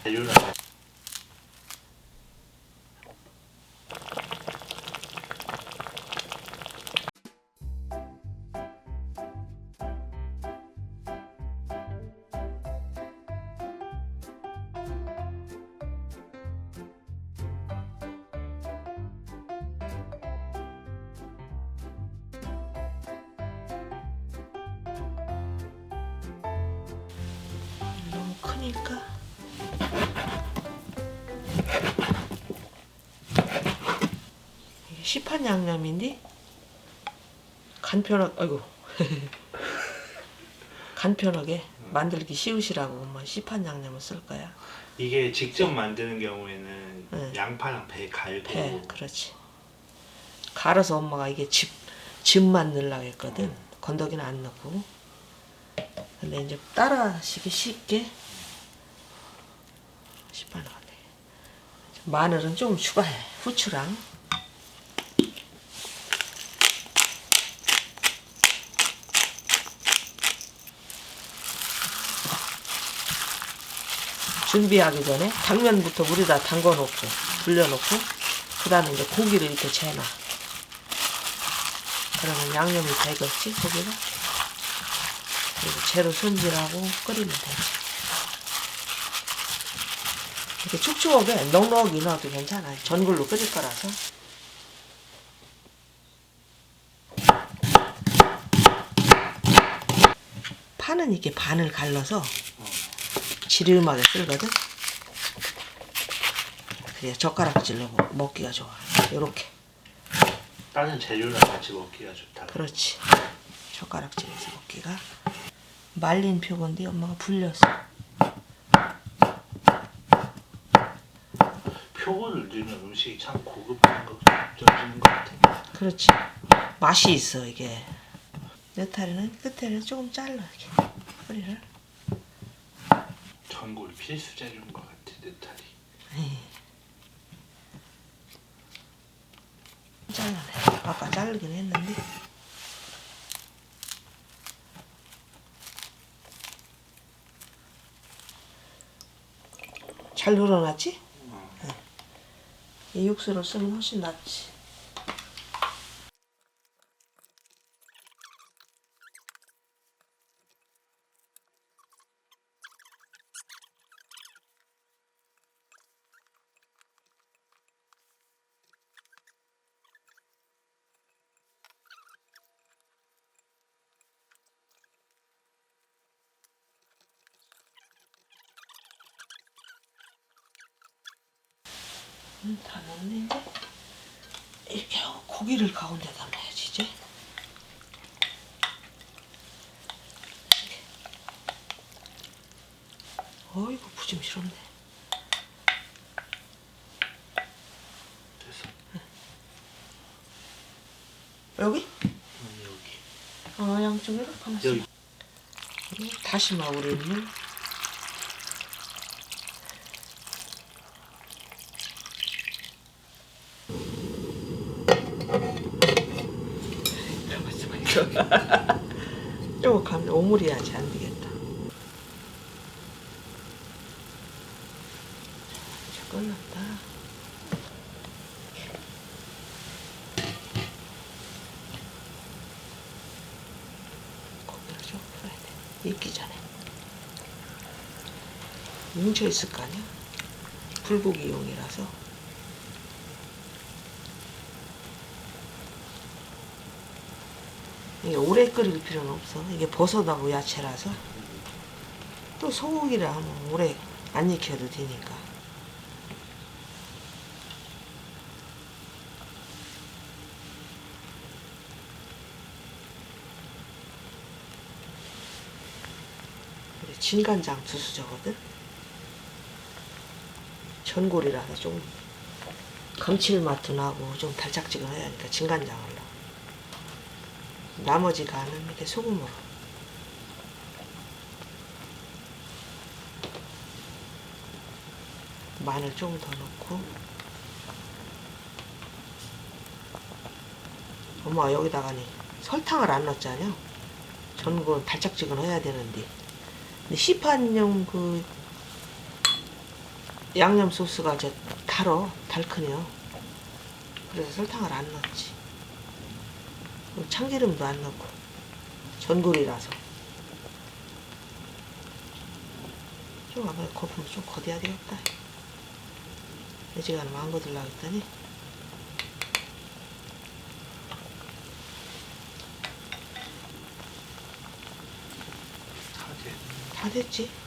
재료는 너무 크니까 이게 시판 양념인데 간편하게 아이고 간편하게 만들기 쉬우시라고 뭐 시판 양념을 쓸 거야. 이게 직접 만드는 경우에는 네. 양파랑 배 갈고 배 그렇지. 갈아서 엄마가 이게 즙만 넣으려고 했거든. 건더기는 안 넣고. 근데 이제 따라 하시기 쉽게 시판을 하네. 마늘은 좀 추가해. 후추랑. 준비하기 전에 당면부터 물에다 담궈 놓고 불려놓고 그 다음에 이제 고기를 이렇게 재놔. 그러면 양념이 배겠지 고기가. 그리고 재료 손질하고 끓이면 되지. 이렇게 축축하게 넉넉히 넣어도 괜찮아. 전골로 끓일 거라서. 파는 이렇게 반을 갈라서 지름하게 쓸거든. 그래야 젓가락질로 먹기가 좋아. 요렇게. 다른 재료랑 같이 먹기가 좋다. 그렇지. 젓가락질해서 먹기가. 말린 표고인데 엄마가 불려서. 표고를 넣으면 음식이 참 고급진 것 같아. 그렇지. 맛이 있어 이게. 느타리는 끝에를 조금 잘라 이렇게 뿌리를. 전골 필수 재료인 것 같아 느타리. 잘라내. 아까 자르긴 했는데. 잘 늘어났지? 이 육수를 쓰면 훨씬 낫지. 다 넣었네 이제. 이렇게 하고 고기를 가운데다 넣어야지 이제. 이렇게. 어이구 부짐스럽네. 됐어. 여기? 여기. 양쪽으로 하나씩. 여기. 다시마 우린물. 조금 가면 오물이야지 안 되겠다. 이제 끝났다. 고기를 좀 풀어야 돼. 익기 전에. 뭉쳐 있을 거 아니야? 불고기용이라서. 이게 오래 끓일 필요는 없어. 이게 버섯하고 야채라서. 또 소고기라 하면 오래 안 익혀도 되니까. 진간장 2수저거든. 전골이라서 좀 감칠맛도 나고 좀 달짝지근해야 하니까 진간장을 넣어. 나머지 간은 이렇게 소금으로. 마늘 조금 더 넣고. 엄마가 여기다가니 설탕을 안 넣었잖아요. 전골 달짝지근해야 되는데. 근데 시판용 그 양념 소스가 저 달큰해요. 그래서 설탕을 안 넣었지. 그리고 참기름도 안 넣고 전골이라서 좀 아마 거품을 좀 거대야 되겠다. 여지간하면 안 거들라 했더니 다 됐네. 다 됐지.